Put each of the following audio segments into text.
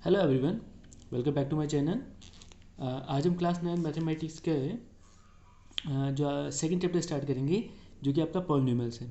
Hello everyone, welcome back to my channel. आज हम class 9 mathematics के जो सेकंड चैप्टर स्टार्ट करेंगे, जो कि आपका पॉलिनोमियल्स है।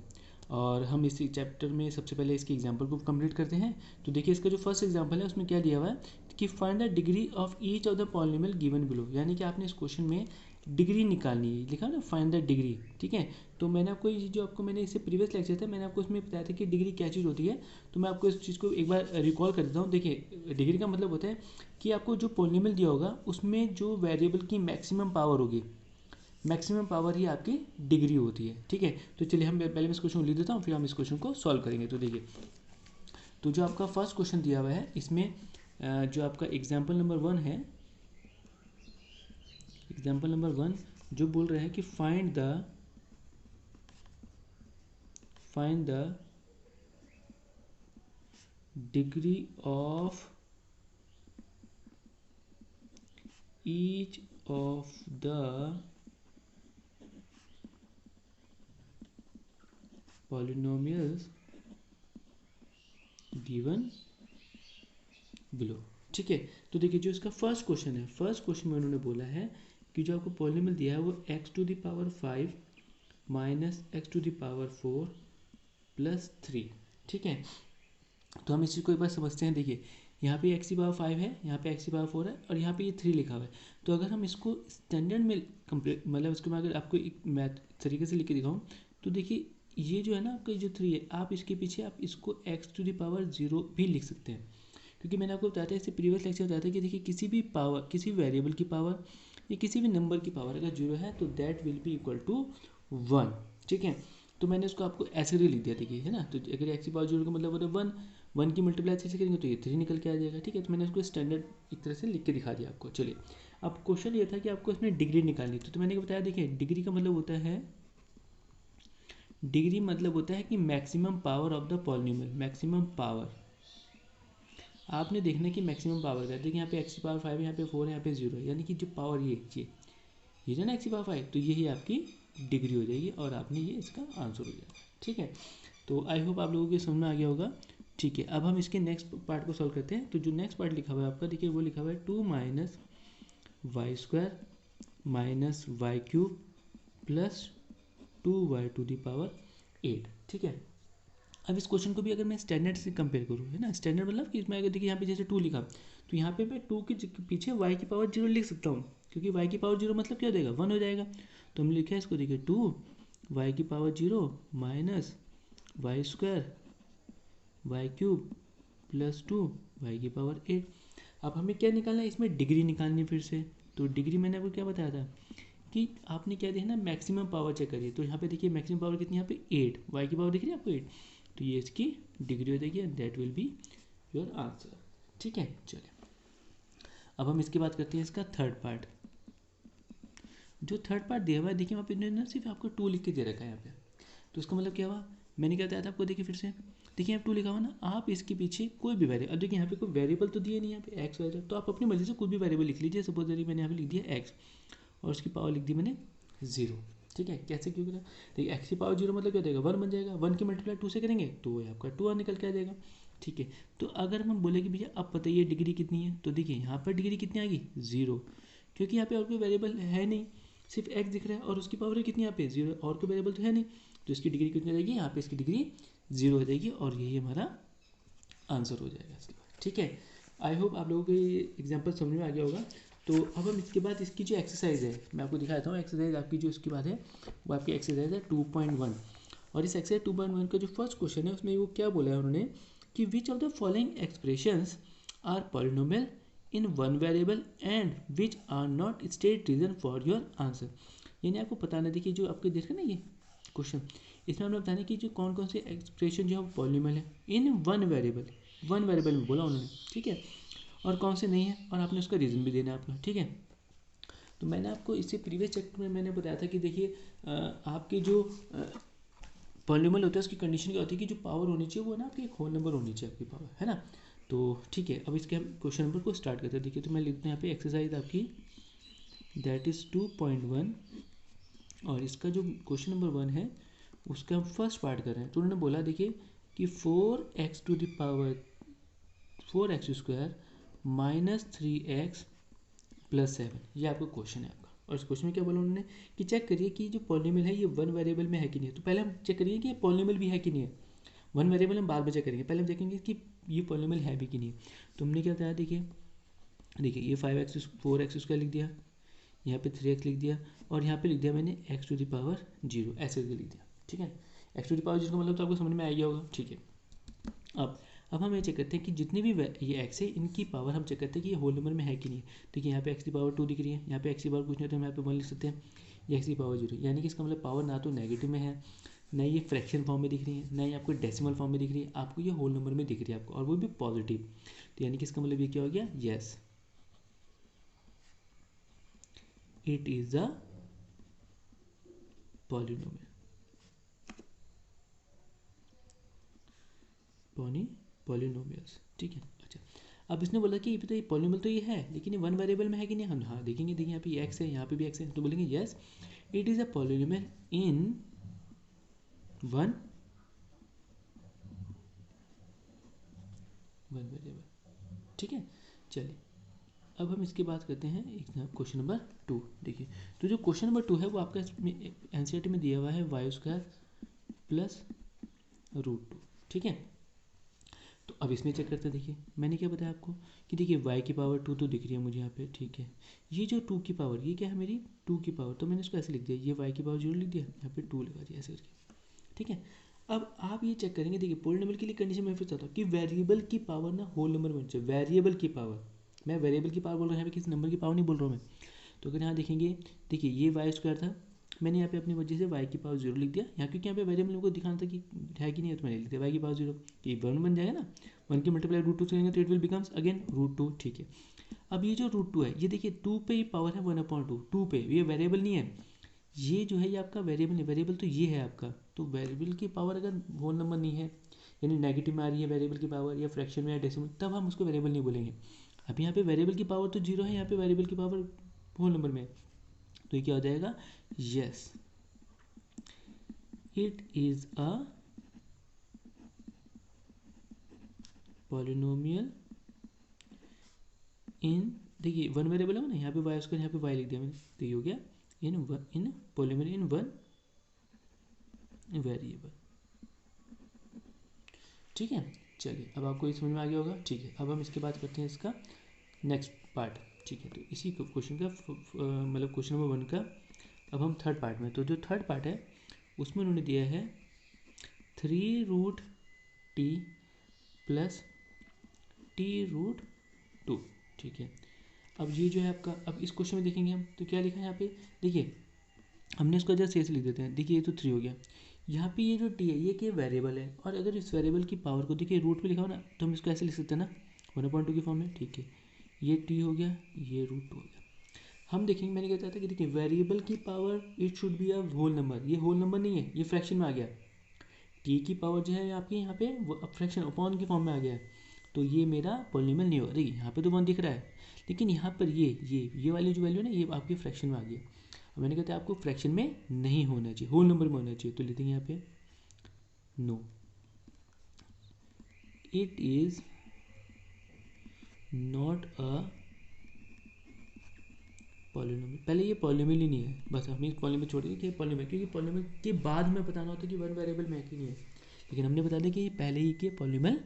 और हम इस चैप्टर में सबसे पहले इसकी एग्जांपल को कंप्लीट करते हैं। तो देखिए, इसका जो फर्स्ट एग्जांपल है उसमें क्या दिया हुआ है कि find the degree of each of the polynomial given below. यानी कि आपने इस क्वेश्चन में डिग्री निकालनी है, लिखा ना फाइंड द डिग्री। ठीक है, तो मैंने आपको ये जो आपको मैंने इससे प्रीवियस लेक्चर था, मैंने आपको उसमें बताया था कि डिग्री क्या चीज़ होती है। तो मैं आपको इस चीज़ को एक बार रिकॉल कर देता हूँ। देखिए, डिग्री का मतलब होता है कि आपको जो पॉलिनोमियल दिया होगा उसमें जो वेरिएबल की मैक्सिमम पावर होगी, मैक्सिमम पावर ही आपकी डिग्री होती है। ठीक है, तो चलिए हम पहले मैं इस क्वेश्चन को लिख देता हूँ, फिर हम इस क्वेश्चन को सॉल्व करेंगे। तो देखिए, तो जो आपका फर्स्ट क्वेश्चन दिया हुआ है इसमें जो आपका एग्जाम्पल नंबर 1 है, एग्जाम्पल नंबर 1 जो बोल रहे हैं कि find the degree of each of the polynomials given below. ठीक है, तो देखिए जो इसका फर्स्ट क्वेश्चन है, फर्स्ट क्वेश्चन में उन्होंने बोला है कि जो आपको पॉलिनोमियल दिया है वो x⁵ माइनस x⁴ प्लस 3। ठीक है, तो हम इस चीज़ को एक बार समझते हैं। देखिए, यहाँ पे x⁵ है, यहाँ पे x⁴ है, और यहाँ पे ये 3 लिखा हुआ है। तो अगर हम इसको स्टैंडर्ड में कंप्लीट, मतलब उसके बाद अगर आपको एक मैथ तरीके से लिख के दिखाऊँ, तो देखिए ये जो है ना आपका जो 3 है, आप इसके पीछे आप इसको x⁴ भी लिख सकते हैं। क्योंकि मैंने आपको बताया था, इससे प्रीवियस लेक्चर बताया था कि देखिए किसी भी पावर, किसी वेरिएबल की पावर या किसी भी नंबर की पावर अगर 0 है तो that will be equal to 1। ठीक है, तो मैंने इसको आपको ऐसे ही लिख दिया। देखिए, है ना, तो अगर x⁴ का मतलब होता है 1, 1 की मल्टीप्लाई से करेंगे तो ये 3 निकल के आ जाएगा। ठीक है, तो मैंने इसको स्टैंडर्ड एक तरह से लिख के दिखा दिया आपको। चलिए, अब क्वेश्चन ये था कि आपको इसमें डिग्री निकालनी थी। तो मैंने बताया, देखिए डिग्री का मतलब होता है, डिग्री मतलब होता है कि maximum power of the polynomial, maximum power. आपने देखना कि मैक्सिमम पावर का, देखिए यहाँ पे x⁵ है, यहाँ पे 4 है, यहाँ पे 0 है, यानी कि जो पावर ये जो ना x⁵, तो यही आपकी डिग्री हो जाएगी और आपने ये इसका आंसर हो जाएगा। ठीक है, तो आई होप आप लोगों के समझ में आ गया होगा। ठीक है, अब हम इसके नेक्स्ट पार्ट को सॉल्व करते हैं। तो जो नेक्स्ट पार्ट लिखा हुआ है आपका, देखिए वो लिखा हुआ है 2 minus y² minus y³ plus 2y⁴। ठीक है, अब इस क्वेश्चन को भी अगर मैं स्टैंडर्ड से कंपेयर करूँ, है ना, स्टैंडर्ड मतलब कि इसमें अगर देखिए यहाँ पे जैसे 2 लिखा, तो यहाँ पे मैं 2 के पीछे y⁴ लिख सकता हूँ, क्योंकि y⁴ मतलब क्या हो जाएगा, 1 हो जाएगा। तो हम लिखे इसको, देखिए 2 y⁴ minus y² y³ plus 2 y⁴। अब हमें क्या निकालना है, इसमें डिग्री निकालनी है फिर से। तो डिग्री मैंने आपको क्या बताया था कि आपने क्या देखना, मैक्सिमम पावर चेक करिए। तो यहाँ पे देखिए मैक्सिमम पावर कितनी, यहाँ पे 8, y की पावर दिख रही है आपको 8, तो ये इसकी डिग्री हो जाएगी, that will be your answer. ठीक है, चलिए अब हम इसकी बात करते हैं, इसका थर्ड पार्ट। जो थर्ड पार्ट दिया हुआ है, देखिए वहाँ पे इन्होंने सिर्फ आपको 2 लिख के दे रखा है यहाँ पे। तो इसका मतलब क्या हुआ, मैंने क्या बताया था आपको, देखिए फिर से, देखिए यहाँ 2 लिखा हुआ ना, आप इसके पीछे कोई भी वेरिएबल, अब देखिए यहाँ पे कोई वेरिएबल तो दिए नहीं, यहाँ पे एक्स वेरिएबल, तो आप अपनी मर्जी से कोई भी वेरिएबल लिख लीजिए। सपोज मैंने यहाँ पे लिख दिया एक्स और उसकी पावर लिख दी मैंने 0। ठीक है, कैसे क्यों करा, देखिए x की पावर 0 मतलब क्या देगा, 1 बन जाएगा। 1 की मल्टीप्लाई 2 से करेंगे तो ये आपका 2 निकल के आ जाएगा। ठीक है, तो अगर हम बोले कि भैया अब बताइए डिग्री कितनी है, तो देखिए यहाँ पर डिग्री कितनी आएगी, 0, क्योंकि यहाँ पे और कोई वेरिएबल है नहीं, सिर्फ x दिख रहा है और उसकी पावर कितनी यहाँ पे 0, और कोई वेरिएबल तो है नहीं, तो इसकी डिग्री कितनी आ जाएगी, यहाँ पे इसकी डिग्री 0 हो जाएगी और यही हमारा आंसर हो जाएगा इसके बाद। ठीक है, आई होप आप लोगों को ये एग्जाम्पल समझ में आ गया होगा। तो अब हम इसके बाद इसकी जो एक्सरसाइज है मैं आपको दिखाता हूँ। एक्सरसाइज आपकी जो इसके बाद है वो आपकी एक्सरसाइज है 2.1, और इस एक्सरसाइज 2.1 का जो फर्स्ट क्वेश्चन है उसमें वो क्या बोला है उन्होंने कि which of the following expressions are polynomial in one variable and which are not state reason for your answer. यानी आपको बताना, देखिए जो आपके देख रहे हैं ना ये क्वेश्चन, इसमें हमने बताना कि जो कौन कौन से एक्सप्रेशन जो है पॉलिनोमियल है इन वन वेरिएबल, वन वेरिएबल में बोला उन्होंने। ठीक है, और कौन से नहीं है, और आपने उसका रीज़न भी देना है आपको। ठीक है, तो मैंने आपको इससे प्रीवियस चैप्टर में मैंने बताया था कि देखिए आपके जो पॉलिनोमियल होता है उसकी कंडीशन क्या होती है कि जो पावर होनी चाहिए वो ना आपकी एक होल नंबर होनी चाहिए आपकी पावर, है ना। तो ठीक है, अब इसके हम क्वेश्चन नंबर को स्टार्ट करते हैं। देखिए, तो मैं लिखता हूँ यहाँ पे एक्सरसाइज आपकी दैट इज़ 2.1, और इसका जो क्वेश्चन नंबर 1 है उसका हम फर्स्ट पार्ट कर रहे हैं। तो उन्होंने बोला देखिए कि 4x⁴ -3x + 7, ये आपका क्वेश्चन है आपका। और इस क्वेश्चन में क्या बोला उन्होंने कि चेक करिए कि जो पॉलिनोमियल है ये वन वेरिएबल में है कि नहीं है। तो पहले हम चेक करिए कि ये पॉलिनोमियल भी है कि नहीं है। वन वेरिएबल हम बाद में चेक करेंगे, पहले हम देखेंगे कि ये पॉलिनोमियल है भी कि नहीं है। तो हमने क्या बताया, देखिए ये 5x 4x² लिख दिया, यहाँ पे 3x लिख दिया, और यहाँ पे लिख दिया मैंने x⁻0 ऐसे करके लिख दिया। ठीक है, x⁻0 का मतलब तो आपको समझ में आ गया होगा। ठीक है, अब हम ये चेक करते हैं कि जितने भी ये x है इनकी पावर हम चेक करते हैं कि ये होल नंबर में है कि नहीं। देखिए यहाँ पे x⁻2 दिख रही है, यहाँ पे x की पावर कुछ नहीं तो हम यहाँ पे 1 लिख सकते हैं, ये x⁻0, यानी कि इसका मतलब पावर ना तो नेगेटिव में है, ना ये फ्रैक्शन फॉर्म में दिख रही है, ना ये आपको डेसिमल फॉर्म में दिख रही है, आपको ये होल नंबर में दिख रही है आपको, और वो भी पॉजिटिव। तो यानी कि इसका मतलब ये क्या हो गया, yes it is a polynomial. Polynomials, ठीक है। अच्छा, अब इसने बोला कि ये पॉलिनोमियल तो ये है, लेकिन ये वन वेरिएबल में है कि नहीं। हम हाँ देखेंगे, देखिए यहाँ पे एक्स है, यहाँ पे भी एक्स है, तो बोलेंगे yes it is a polynomial in one variable. ठीक है, चलिए अब हम इसकी बात करते हैं क्वेश्चन नंबर 2। देखिए, तो जो क्वेश्चन नंबर 2 है वो आपका एनसीईआरटी में दिया हुआ है y² + √2। ठीक है, तो अब इसमें चेक करते हैं। देखिए मैंने क्या बताया आपको कि देखिए y की पावर 2 तो दिख रही है मुझे यहाँ पे। ठीक है, ये जो 2 की पावर ये क्या है, मेरी 2 की पावर, तो मैंने इसको ऐसे लिख दिया, ये y की पावर 0 लिख दिया, यहाँ पे 2 लगा दिया ऐसे करके। ठीक है, अब आप ये चेक करेंगे, देखिए पॉलिनोमियल के लिए कंडीशन मैं फिर चाहता हूँ कि वेरिएबल की पावर ना होल नंबर में होनी चाहिए। वेरिएबल की पावर, मैं वेरिएबल की पावर बोल रहा हूँ, यहाँ पे किसी नंबर की पावर नहीं बोल रहा हूँ मैं। तो अगर यहाँ देखेंगे, देखिए ये y² था, मैंने यहाँ पे अपनी वजह से y की पावर 0 लिख दिया, यहाँ क्योंकि यहाँ पे वेरिएबल को दिखाना था कि है कि नहीं है, तो मैंने लिख दिया y की पावर 0। ये 1 बन जाएगा ना, 1 की मल्टीप्लाई √2 से करेंगे तो इट विल बिकम्स अगेन √2। ठीक है, अब ये जो √2 है, ये देखिए 2 पे ही पावर है 1/2, 2 पे, ये वेरिएबल नहीं है, ये जो है ये आपका वेरिएबल है। वेरिएबल तो ये है आपका, तो वेरिएबल की पावर अगर होल नंबर नहीं है, यानी नेगेटिव में आ रही है वेरिएबल की पावर, या फ्रैक्शन में या डेसिमल, तब हम उसको वेरिएबल नहीं बोलेंगे। अब यहाँ पे वेरिएबल की पावर तो 0 है, यहाँ पे वेरिएबल की पावर होल नंबर में है, तो ये क्या हो जाएगा, yes it is a polynomial इन, देखिए वन वेरिएबल है ना, यहाँ पे y², यहाँ पे y लिख दिया मैंने, तो ये हो गया इन पॉलिनोमियल इन वन वेरिएबल। ठीक है, चलिए अब आपको ये समझ में आ गया होगा। ठीक है, अब हम इसके बाद करते हैं इसका नेक्स्ट पार्ट। ठीक है, तो इसी क्वेश्चन का मतलब क्वेश्चन नंबर 1 का अब हम थर्ड पार्ट में, तो जो थर्ड पार्ट है उसमें उन्होंने दिया है 3√t + t√2। ठीक है, अब ये जो है आपका, अब इस क्वेश्चन में देखेंगे हम तो क्या लिखा है यहाँ पे, देखिए हमने इसको जस्ट ऐसे लिख देते हैं। देखिए ये तो 3 हो गया, यहाँ पे ये जो t है ये क्या वेरिएबल है, और अगर इस वेरिएबल की पावर को देखिए रूट पे लिखा हो ना, तो हम इसको ऐसे लिख सकते हैं ना 1/2 की फॉर्म में। ठीक है, ये t हो गया, ये √2 हो गया। हम देखेंगे, मैंने क्या कहा था कि देखिए वेरिएबल की power it should be a whole number, ये होल नंबर नहीं है, ये फ्रैक्शन में आ गया। t की पावर जो है आपकी यहाँ पे फ्रैक्शन अपॉन की फॉर्म में आ गया है, तो ये मेरा पॉलिनोमियल नहीं होगा। देखिए यहाँ पे तो 1 दिख रहा है, लेकिन यहाँ पर ये वाली जो वैल्यू है ना, ये आपकी फ्रैक्शन में आ गई। अब मैंने कहता है आपको फ्रैक्शन में नहीं होना चाहिए, होल नंबर में होना चाहिए, तो लेते हैं यहाँ पे no it is not a polynomial. पहले ये पॉलिनोमियल ही नहीं है, बस हमें पॉलिनोमियल छोड़ देंगे कि पॉलिनोमियल, क्योंकि पॉलिनोमियल के बाद हमें बताना होता है कि वन वेरिएबल में है कि नहीं है, लेकिन हमने बता दिया कि ये पहले ही के पॉलिनोमियल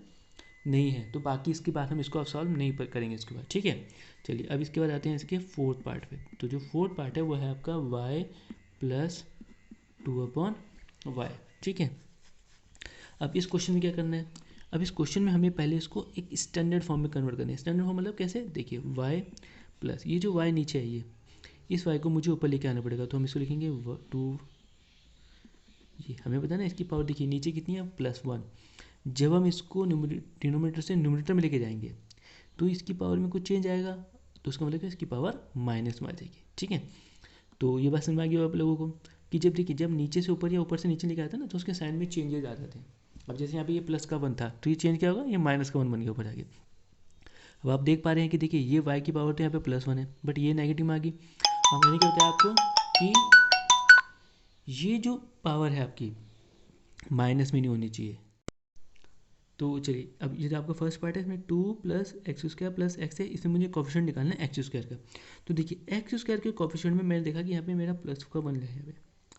नहीं है, तो बाकी इसके बाद हम इसको सॉल्व नहीं करेंगे इसके बाद। ठीक है, चलिए अब इसके बाद आते हैं इसके फोर्थ पार्ट पे। तो जो फोर्थ पार्ट है वो है आपका y + 2/y। ठीक है, अब इस क्वेश्चन में क्या करना है, अब इस क्वेश्चन में हमें पहले इसको एक स्टैंडर्ड फॉर्म में कन्वर्ट करना है। स्टैंडर्ड फॉर्म मतलब कैसे, देखिए y + ये जो y नीचे है, इस y को मुझे ऊपर लेके आना पड़ेगा, तो हम इसको लिखेंगे 2, ये हमें पता है ना इसकी पावर, देखिए नीचे कितनी है +1। जब हम इसको डिनोमिनेटर से न्यूमरेटर में लेके जाएंगे तो इसकी पावर में कुछ चेंज आएगा, तो उसका मतलब इसकी पावर माइनस में आ जाएगी। ठीक है, तो ये बात समझ में आ गई आप लोगों को कि जब देखिए जब नीचे से ऊपर या ऊपर से नीचे लेके आता है ना, तो उसके साइन में चेंजेस आ जाते हैं। अब जैसे यहाँ पे ये प्लस का 1 था, तो ये चेंज क्या होगा, ये माइनस का 1 बन गया ऊपर जाके। अब आप देख पा रहे हैं कि देखिए ये y की पावर तो यहाँ पे +1 है, बट ये नेगेटिव में आ गई। अब मैंने क्या बताया आपको कि ये जो पावर है आपकी माइनस में नहीं होनी चाहिए, तो चलिए अब ये जो आपका फर्स्ट पार्ट है इसमें 2 plus x square plus x है, इसमें मुझे कोफिशिएंट निकालना है एक्स स्क्वायर का। तो देखिए एक्स स्क्वायर के कोफिशिएंट में मैंने देखा कि यहाँ पे मेरा प्लस का 1 है यहाँ पे,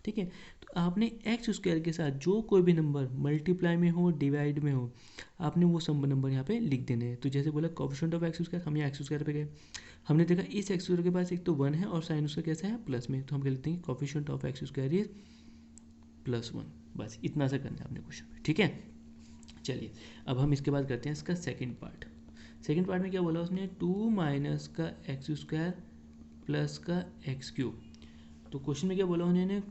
ठीक है। तो आपने एक्स स्क्वायर के साथ जो कोई भी नंबर मल्टीप्लाई में हो डिवाइड में हो, आपने वो सब नंबर यहाँ पे लिख देने हैं। तो जैसे बोला कोफिशिएंट ऑफ एक्स स्क्वायर, हम यहाँ एक्स स्क्वायर पे गए, हमने देखा इस एक्स स्क्वायर के पास एक तो 1 है और साइन उसका कैसा है प्लस में, तो हम क्या लिखते हैं coefficient of x square is +1। बस इतना सा करना है आपने क्वेश्चन में, ठीक है। चलिए अब हम इसके बाद करते हैं इसका सेकंड पार्ट। सेकंड पार्ट में क्या बोला उसने, 2 माइनस का एक्स स्क्वायर प्लस का एक्स क्यूब। तो क्वेश्चन में क्या बोला उन्होंने,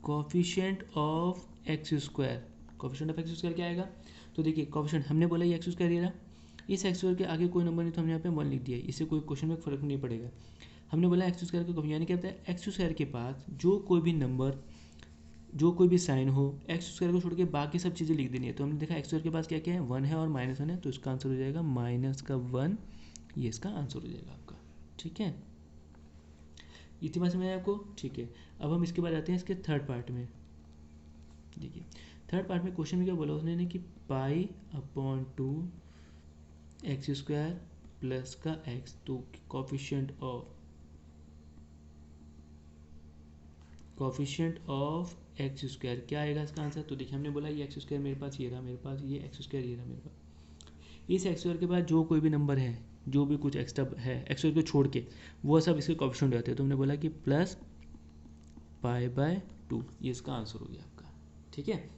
coefficient of x square. Coefficient of x square क्या आएगा, तो देखिए कोफिशिएंट हमने बोला ये एक्स स्क्वायर ये रहा, इस एक्स स्क्वायर के आगे कोई नंबर नहीं तो हमने यहाँ पे 1 लिख दिया, इससे कोई क्वेश्चन में फर्क नहीं पड़ेगा। हमने बोला एक्स स्क्वायर का यानी क्या होता है, एक्स स्क्वायर के पास जो कोई भी नंबर जो कोई भी साइन हो, एक्स स्क्वायर को छोड़ के बाकी सब चीज़ें लिख देनी है। तो हमने देखा एक्स स्क्वायर के पास क्या क्या है, 1 है और -1 है, तो इसका आंसर हो जाएगा -1, ये इसका आंसर हो जाएगा आपका, ठीक है। इतनी बात समझ आया आपको, ठीक है। अब हम इसके बाद आते हैं इसके थर्ड पार्ट में। देखिए थर्ड पार्ट में क्वेश्चन में क्या बोला उसने कि π/2 एक्स स्क्वायर प्लस का एक्स, तो कोफिशिएंट ऑफ एक्स स्क्वायर क्या आएगा इसका आंसर। तो देखिए हमने बोला ये एक्स स्क्वायर मेरे पास ये रहा, मेरे पास ये एक्स स्क्वायर ये रहा मेरे पास, इस एक्स स्क्वायर के बाद जो कोई भी नंबर है, जो भी कुछ एक्स्ट्रा है एक्स स्क्वायर को छोड़ के, वो सब इसके कोफिशिएंट रहते हैं। तो हमने बोला कि +π/2, ये इसका आंसर हो गया आपका, ठीक है।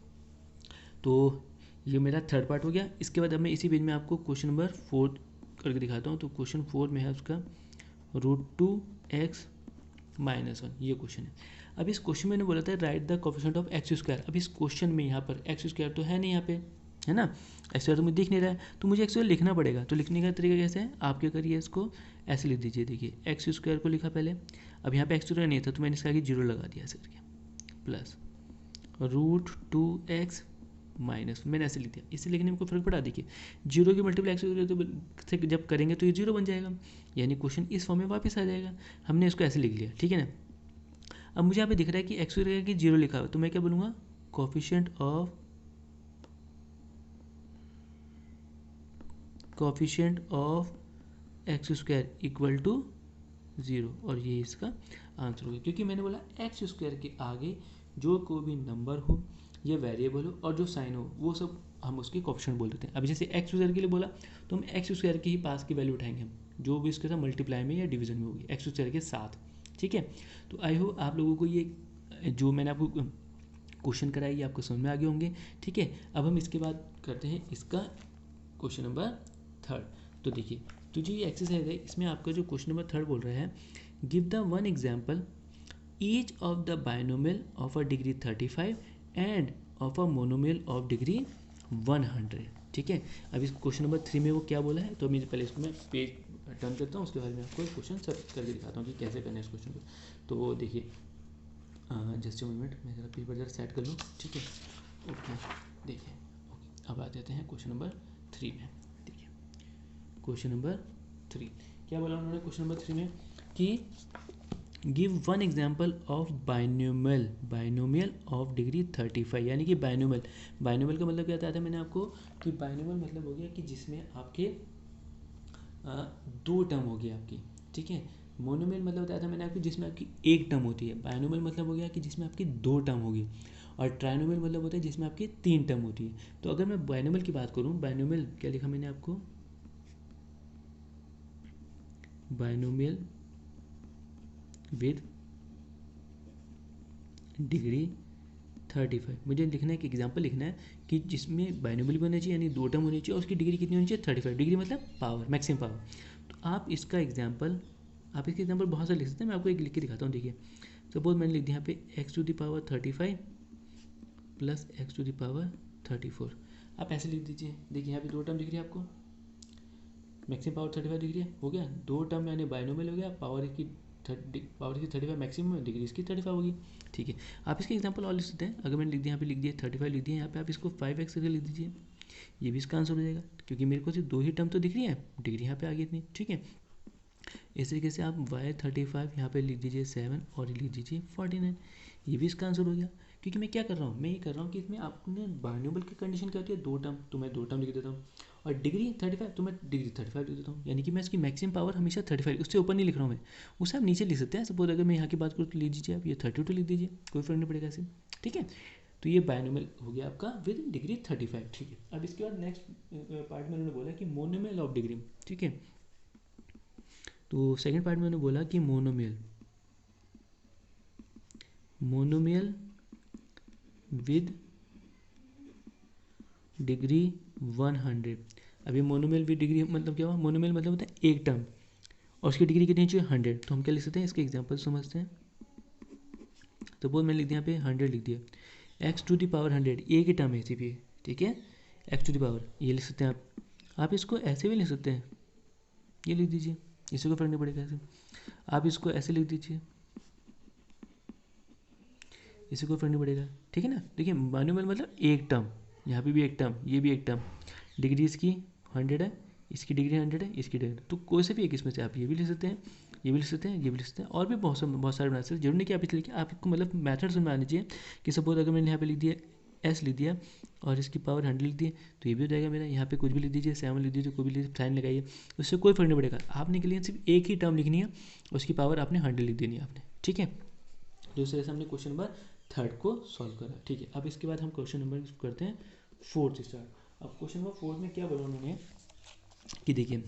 तो ये मेरा थर्ड पार्ट हो गया। इसके बाद अब मैं इसी पेज में आपको क्वेश्चन नंबर 4 करके दिखाता हूँ। तो क्वेश्चन 4 में है उसका √2x - 1, ये क्वेश्चन है। अब इस क्वेश्चन में बोला था right the coefficient of x square. अब इस क्वेश्चन में यहाँ पर एक्स स्क्वायर तो है नहीं यहाँ पे, है ना, एक्स स्क्वायर तो मुझे दिख नहीं रहा है, तो मुझे एक्स स्क्वायर लिखना पड़ेगा। तो लिखने का तरीका कैसे है, आप क्या करिए, इसको ऐसे लिख दीजिए। देखिए एक्स स्क्वायर को लिखा पहले, अब यहाँ पे एक्स स्क्वायर नहीं था तो मैंने इसका आगे 0 लगा दिया ऐसे करके, प्लस √2x - मैंने ऐसे लिख दिया। इससे लिखने में कोई फर्क पड़ा, देखिए 0 की मल्टीप्लाई एक्स से जब करेंगे तो ये 0 बन जाएगा, यानी क्वेश्चन इस फॉर्म में वापस आ जाएगा। हमने इसको ऐसे लिख लिया, ठीक है ना। अब मुझे यहाँ पे दिख रहा है कि एक्स स्क्वायर की 0 लिखा हुआ, तो मैं क्या बोलूँगा, coefficient of x square equal to 0, और ये इसका आंसर होगा, क्योंकि मैंने बोला एक्स स्क्वायर के आगे जो कोई भी नंबर हो या वेरिएबल हो और जो साइन हो, वो सब हम उसके कोफिशिएंट बोल देते हैं। अभी जैसे एक्स स्क्वायर के लिए बोला तो हम एक्स स्क्वायर के ही पास की वैल्यू उठाएंगे, हम जो भी इसके साथ मल्टीप्लाई में या डिवीजन में होगी एक्स स्क्वायर के साथ, ठीक है। तो आई होप आप लोगों को ये जो मैंने आपको क्वेश्चन कराया ये आपको समझ में आ गए होंगे, ठीक है। अब हम इसके बाद करते हैं इसका क्वेश्चन नंबर 3। तो देखिए तो जो ये एक्सरसाइज है इसमें आपका जो क्वेश्चन नंबर 3 बोल रहा है, give the one example each of the binomial of a degree 35 end of a monomial of degree 100, ठीक है। अब इस क्वेश्चन नंबर 3 में वो क्या बोला है, तो मैं पहले इसको मैं पेज टर्न करता हूँ, उसके बाद मैं आपको एक क्वेश्चन सब करके दिखाता हूँ कि कैसे करना है इस क्वेश्चन को। तो देखिए जस्ट अ मिनट, मैं ज़रा पेपर ज़रा सेट कर लूँ, ठीक है। ओके देखिए, ओके अब आ जाते हैं क्वेश्चन नंबर 3 में। देखिए क्वेश्चन नंबर 3 क्या बोला उन्होंने क्वेश्चन नंबर 3 में कि give one example of binomial of degree 35, यानी कि बाइनोमियल का मतलब क्या आता है मैंने आपको, कि बाइनोमियल मतलब हो गया कि जिसमें आपके 2 टर्म हो गई आपकी, ठीक है। मोनोमियल मतलब बताया था मैंने आपको जिसमें आपकी 1 टर्म होती है। बाइनोमियल मतलब हो गया कि जिसमें आपकी 2 टर्म होगी, और ट्राइनोमियल मतलब होता है जिसमें आपकी 3 टर्म होती है। तो अगर मैं बाइनोमियल की बात करूँ, बाइनोमियल क्या लिखा मैंने आपको, बाइनोमियल विद डिग्री 35, मुझे लिखना है कि एग्जाम्पल लिखना है कि जिसमें बाइनोमियल भी होना चाहिए, यानी 2 टर्म होनी चाहिए, और उसकी डिग्री कितनी होनी चाहिए, 35 डिग्री, मतलब पावर, मैक्सिमम पावर। तो आप इसके एग्जाम्पल बहुत सारे लिख सकते हैं, मैं आपको एक लिख के दिखाता हूँ। देखिए सपोज मैंने लिख दिया यहाँ पे x⁵ प्लस x⁵ आप ऐसे लिख दीजिए। देखिए यहाँ पे 2 टर्म दिख रही है आपको, मैक्सिमम पावर 35 डिग्री है, हो गया 2 टर्म यानी बाइनोमियल हो गया, पावर की 35 मैक्सिमम, डिग्री इसकी 35 होगी, ठीक है। आप इसके एग्जांपल और लिख सकते हैं। अगर मैंने लिख दिया यहाँ पे लिख दिया 35 लिख दिया, यहाँ पे आप इसको 5x करके लिख दीजिए, ये भी इसका आंसर हो जाएगा, क्योंकि मेरे को सिर्फ 2 ही टर्म तो दिख रही है, डिग्री यहाँ पे आ गई इतनी, ठीक है। इस तरीके से आप y35 यहाँ पे लिख दीजिए 7 और लिख दीजिए 49, ये भी इसका आंसर हो गया, क्योंकि मैं क्या कर रहा हूँ, मैं ये कर रहा हूँ कि इसमें आपने बाइनोमियल की कंडीशन क्या होती है, 2 टर्म, तो मैं 2 टर्म लिख देता हूँ, और डिग्री 35 तो मैं डिग्री 35 लिख देता हूँ, यानी कि मैं इसकी मैक्सिमम पावर हमेशा 35, उससे ऊपर नहीं लिख रहा हूँ मैं, उसे आप नीचे लिख सकते हैं। सपोज अगर मैं यहाँ की बात करूँ तो लिख दीजिए आप ये 32 लिख दीजिए, कोई फर्क नहीं पड़ेगा ऐसे, ठीक है। तो ये बाइनोमियल हो गया आपका विद डिग्री 35, ठीक है। अब इसके बाद नेक्स्ट पार्ट में उन्होंने बोला कि मोनोमियल ऑफ डिग्री, ठीक है। तो सेकंड पार्ट में उन्होंने बोला कि मोनोमियल विद डिग्री 100। अभी मोनोमियल विद डिग्री मतलब क्या हुआ, मोनोमियल मतलब होता है एक टर्म और उसकी डिग्री कितनी चाहिए 100, तो हम क्या लिख सकते हैं, इसके एग्जांपल समझते हैं। तो बोल मैंने लिख दिया यहाँ पे 100 लिख दिया, x टू द पावर 100 एक ही टर्म है इसी पे, ठीक है, x टू द पावर ये लिख सकते हैं आप इसको ऐसे भी लिख सकते हैं, ये लिख दीजिए, इससे कोई फर्क नहीं पड़ेगा ऐसे, आप इसको ऐसे लिख दीजिए, इससे कोई फर्क नहीं पड़ेगा, ठीक है ना। देखिए मोनोमियल मतलब एक टर्म, यहाँ पे भी एक टर्म, ये भी एक टर्म, डिग्री इसकी 100 है, इसकी डिग्री 100 है, इसकी डिग्री, तो कोई से भी एक इसमें से आप ये भी लिख सकते हैं, ये भी लिख सकते हैं, ये भी लिख सकते हैं, और भी बहुत सारे बना सकते हैं। जरूरी नहीं कि आप इस लिखिए, आपको मतलब मैथड समझ में आना चाहिए कि सपोज अगर मैंने यहाँ पे लिख दिया एस लिख दिया और इसकी पावर 100 लिख दी, तो ये भी हो जाएगा मेरा, यहाँ पे कुछ भी लिख दीजिए, 7 लिख दीजिए, कोई भी लिख साइन लगाइए, उससे कोई फर्क नहीं पड़ेगा। आपने के लिए सिर्फ एक ही टर्म लिखनी है, उसकी पावर आपने 100 लिख देनी है आपने, ठीक है। दूसरे से हमने क्वेश्चन नंबर 3 को सॉल्व करा, ठीक है। अब इसके बाद हम क्वेश्चन नंबर करते हैं 4 स्टार्ट। अब क्वेश्चन नंबर 4 में क्या बोला उन्होंने कि देखिए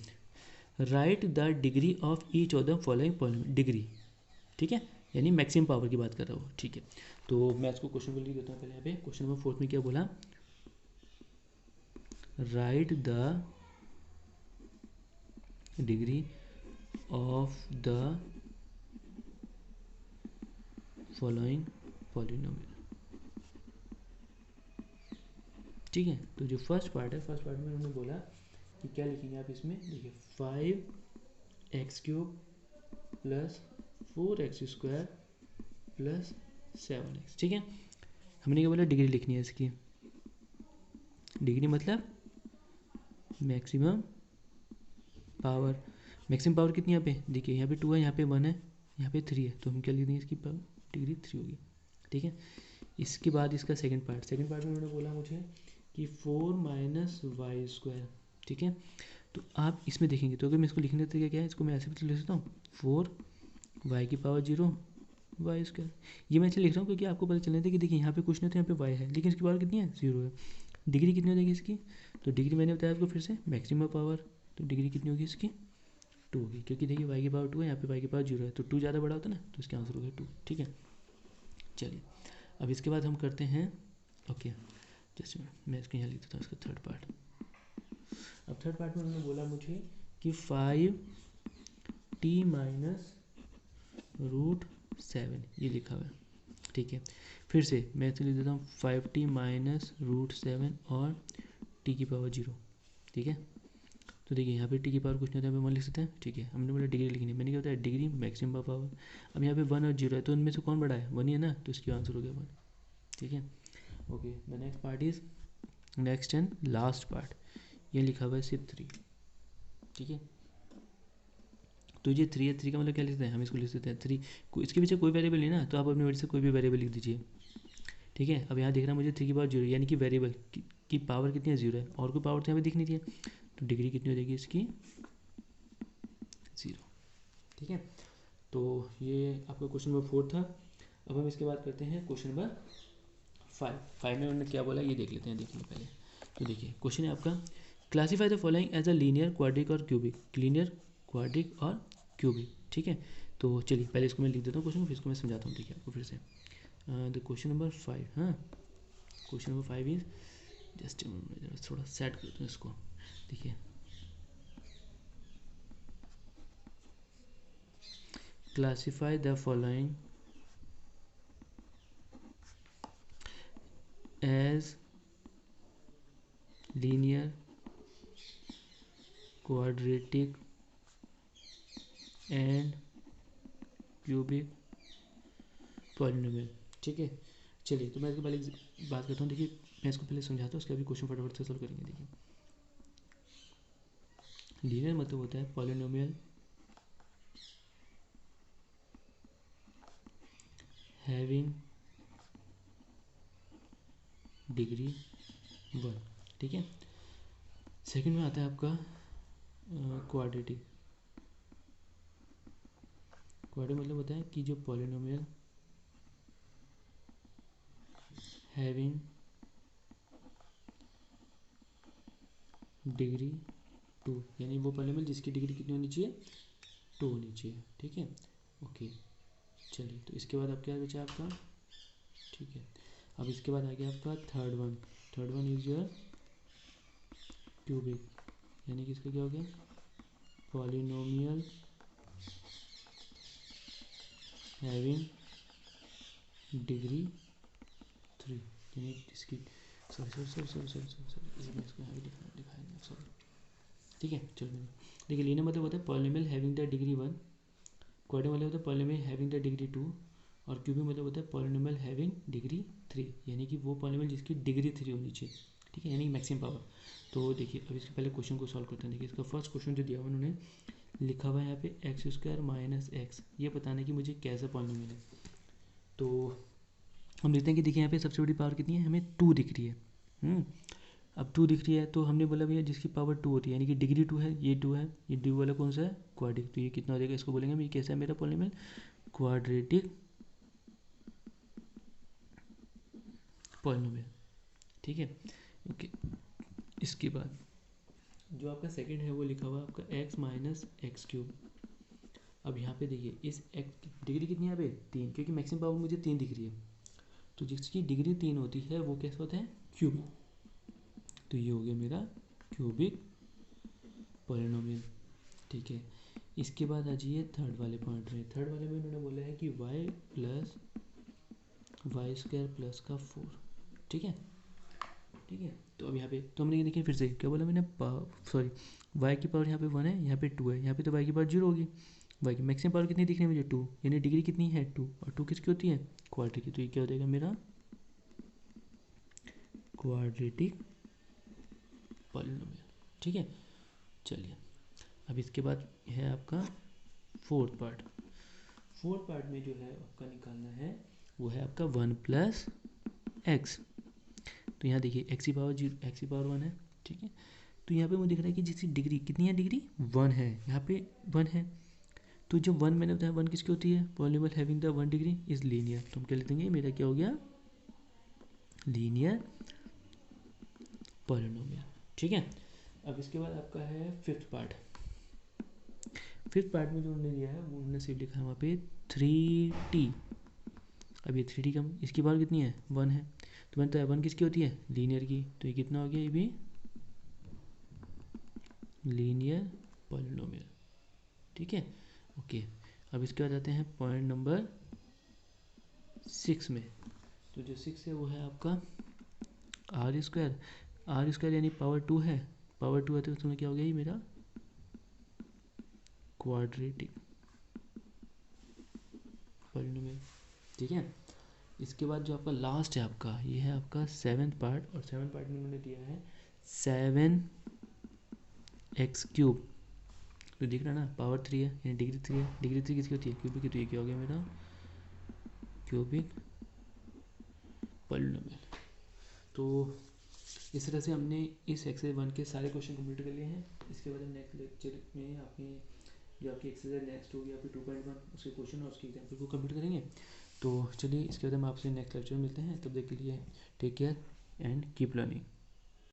right the degree of each of the following polynomial, degree, ठीक है, यानी मैक्सिमम पावर की बात कर रहा हूँ, ठीक है। तो मैं इसको क्वेश्चन को लिख देता हूँ पहले यहाँ पे। क्वेश्चन नंबर 4 में क्या बोला, right the degree of the following polynomial, ठीक है। तो जो फर्स्ट पार्ट है, फर्स्ट पार्ट में उन्होंने बोला कि क्या लिखेंगे आप इसमें, देखिए 5x³ plus 4x² plus 7x, ठीक है। हमने क्या बोला, डिग्री लिखनी है इसकी, डिग्री मतलब मैक्सिमम पावर, मैक्सिमम पावर कितनी यहाँ पे, देखिए यहाँ पे 2 है, यहाँ पे 1 है, यहाँ पे 3 है, तो हम क्या लिख देंगे, इसकी पावर डिग्री 3 होगी, ठीक है। इसके बाद इसका सेकंड पार्ट में उन्होंने बोला मुझे कि 4 माइनस y², ठीक है। तो आप इसमें देखेंगे तो अगर मैं इसको लिखने तरीका क्या है, इसको मैं ऐसे भी लिख सकता हूँ 4y की पावर 0 y², ये मैं ऐसे लिख रहा हूँ क्योंकि आपको पता चलना था कि देखिए यहाँ पे कुछ नहीं, तो यहाँ पे y है, लेकिन इसकी पावर कितनी है 0 है। डिग्री कितनी हो जाएगी इसकी, तो डिग्री मैंने बताया आपको फिर से मैक्सिमम पावर, तो डिग्री कितनी होगी इसकी 2 होगी, क्योंकि देखिए y की पावर 2 है, यहाँ पे y की पावर 0 है, तो 2 ज़्यादा बड़ा होता है ना, तो इसका आंसर होगा 2, ठीक है। चलिए अब इसके बाद हम करते हैं, ओके जैसे मैं इसको यहाँ लिख देता हूँ इसका थर्ड पार्ट। अब थर्ड पार्ट में उन्होंने बोला मुझे कि 5t माइनस √7 ये लिखा हुआ है, ठीक है। फिर से मैं इसे लिख देता हूँ 5t माइनस √7 और t की पावर 0, ठीक है। तो देखिए यहाँ पे t की पावर कुछ नहीं होता है, यहाँ पे 1 लिख सकते हैं, ठीक है। हमने बोला डिग्री लिखनी है, मैंने क्या बताया डिग्री मैक्सिमम पावर। अब यहाँ पे 1 और 0 है, तो उनमें से कौन बड़ा है, 1 ही है ना, तो इसकी आंसर हो गया 1, ठीक है। Okay the next part is next and last part, ये लिखा हुआ है सिर्फ 3, ठीक है। तो ये 3 है, 3 का मतलब क्या लिखते हैं, हम इसको लिख सकते हैं 3, इसके पीछे कोई वेरिएबल नहीं ना, तो आप अपनी वजह से कोई भी वेरिएबल लिख दीजिए, ठीक है। अब यहाँ देखना मुझे 3 की पावर 0, यानी कि वेरिएबल की पावर कितनी है 0 है, और कोई पावर तो यहाँ पे दिख नहीं रही है, तो डिग्री कितनी हो जाएगी इसकी 0, ठीक है। तो ये आपका क्वेश्चन नंबर 4 था। अब हम इसके बाद करते हैं क्वेश्चन नंबर 5 में उन्होंने क्या बोला ये देख लेते हैं, देखिए पहले। तो देखिए क्वेश्चन है आपका, classify the following as a linear, quadric और क्यूबिक, लीनियर, क्वाड्रिक और क्यूबिक, ठीक है। तो चलिए पहले इसको मैं लिख देता हूँ क्वेश्चन को, फिर इसको मैं समझाता हूँ, ठीक है आपको फिर से। द क्वेश्चन नंबर 5, हाँ क्वेश्चन नंबर 5 इज जस्ट थोड़ा सेट करते हैं इसको, देखिए classify the following as linear, quadratic and cubic polynomial, ठीक है। चलिए तो मैं इसके पहले बात करता हूँ, देखिए मैं इसको पहले समझाता हूँ, उसके अभी क्वेश्चन फटाफट से सॉल्व करेंगे। देखिए लीनियर मतलब होता है पॉलिनोमियल हैविंग डिग्री 1। ठीक है। सेकंड में आता है आपका क्वाड्रेटिक। क्वाड्रेटिक मतलब होता है कि जो पॉलिनोमियल हैविंग डिग्री 2, यानी वो पॉलिनोमियल जिसकी डिग्री कितनी होनी चाहिए, 2 होनी चाहिए। ठीक है। ओके, चलिए तो इसके बाद अब क्या बचा आपका, ठीक है। अब इसके बाद आ गया आपका third one. Third one is your cubic, यानी कि इसका क्या हो गया, पॉलिनोमियल हैविंग डिग्री 3, यानी इसकी सॉरी इसको यहाँ दिखाएंगे, सॉरी। ठीक है, चलो देखिए, लीनियर मतलब होता है polynomial having the degree 1, quadratic मतलब होता है पॉलिनोमियल हैविंग द डिग्री 2, और क्यूबिक मतलब होता है पॉलिनोमियल हैविंग डिग्री 3, यानी कि वो पॉलिनोमियल जिसकी डिग्री 3 होनी चाहिए। ठीक है, यानी मैक्सिमम पावर। तो देखिए अब इसके पहले क्वेश्चन को सॉल्व करते हैं। देखिए इसका फर्स्ट क्वेश्चन जो दिया हुआ उन्होंने लिखा हुआ है यहाँ पे एक्स स्क्वायर माइनस एक्स, ये बताना है कि मुझे कैसा पॉलिनोमियल है। तो हम देखते हैं कि देखिए यहाँ पे सबसे बड़ी पावर कितनी है, हमें 2 दिख रही है। अब 2 दिख रही है तो हमने बोला भैया जिसकी पावर 2 होती है, यानी कि डिग्री 2 है, ये 2 है, ये 2 वाला कौन सा है, क्वाड्रेटिक। तो ये कितना हो जाएगा, इसको बोलेंगे हम, ये कैसा है मेरा पॉलिनोमियल, क्वाड्रेटिक पॉलिनोमियल। ठीक है, ओके। इसके बाद जो आपका सेकंड है वो लिखा हुआ आपका एक्स माइनस एक्स क्यूब। अब यहाँ पे देखिए इस एक्स की डिग्री कितनी है यहाँ पे, 3, क्योंकि मैक्सिमम पावर मुझे 3 दिख रही है। तो जिसकी डिग्री 3 होती है वो कैसा होता है, क्यूबिक। तो ये हो गया मेरा क्यूबिक पॉलिनोमियल। ठीक है। इसके बाद आ जाइए थर्ड वाले पॉइंट में। थर्ड वाले में उन्होंने बोला है कि y plus y square plus का 4। ठीक है, ठीक है। तो अब यहाँ पे तो हमने देखिए फिर से क्या बोला मैंने, सॉरी, y की पावर यहाँ पे 1 है, यहाँ पे 2 है, यहाँ पे तो y की पावर 0 होगी। y की मैक्सिमम पावर कितनी दिख रही है मुझे, 2, यानी डिग्री कितनी है 2, और 2 किसकी होती है, क्वाड्रेटिक की। तो ये क्या हो जाएगा मेरा क्वाड्रेटिक पॉलिनोमियल। ठीक है, चलिए अब इसके बाद है आपका फोर्थ पार्ट। फोर्थ पार्ट में जो है आपका निकालना है वो है आपका 1 प्लस एक्स। तो यहाँ देखिए एक्स की पावर 0, एक्स की पावर 1 है। ठीक है, तो यहाँ पे मुझे दिख रहा है कि जिसकी डिग्री कितनी है, डिग्री 1 है, यहाँ पे 1 है। तो जो 1 मैंने बताया 1 किसकी होती है, polynomial having the 1 degree is linear. तो हम क्या लिख देंगे, मेरा क्या हो गया, लीनियर पॉलिनोमियल। ठीक है। अब इसके बाद आपका है फिफ्थ पार्ट। फिफ्थ पार्ट में जो उन्होंने दिया है वो उन्होंने सिर्फ लिखा है वहाँ पे 3t। अब ये 3t कम, इसकी पावर कितनी है, 1 है। तो मैंने तो 1 किसकी होती है, लीनियर की। तो ये कितना हो गया, ये भी लीनियर पॉलिनोमियल। ठीक है, ओके। अब इसके बाद आते हैं पॉइंट नंबर 6 में। तो जो 6 है वो है आपका आर स्क्वायर। आर स्क्वायर यानी पावर 2 है, पावर 2 है तो उसमें क्या हो गया, ये मेरा क्वाड्रेटिक पॉलिनोमियल। ठीक है। इसके बाद जो आपका लास्ट है आपका, ये है आपका 7th पार्ट। और 7th पार्ट में उन्होंने दिया है 7x³ तो दिख रहा है ना, पावर 3 है, यानी डिग्री 3 है। डिग्री 3 किसकी होती है, क्यूबिक की। तो ये क्या हो गया मेरा क्यूबिक पॉलिनोमियल। तो इस तरह से हमने इस एक्सरसाइज 1 के सारे क्वेश्चन कंप्लीट कर लिए हैं। इसके बाद हम नेक्स्ट लेक्चर में अपनी जो आपकी एक्सरसाइज नेक्स्ट होगी आपकी 2.1 उसके क्वेश्चन और उसके एग्जाम्पल को कंप्लीट करेंगे। तो चलिए इसके बाद हम आपसे नेक्स्ट लेक्चर में मिलते हैं। तब तक के लिए take care and keep learning.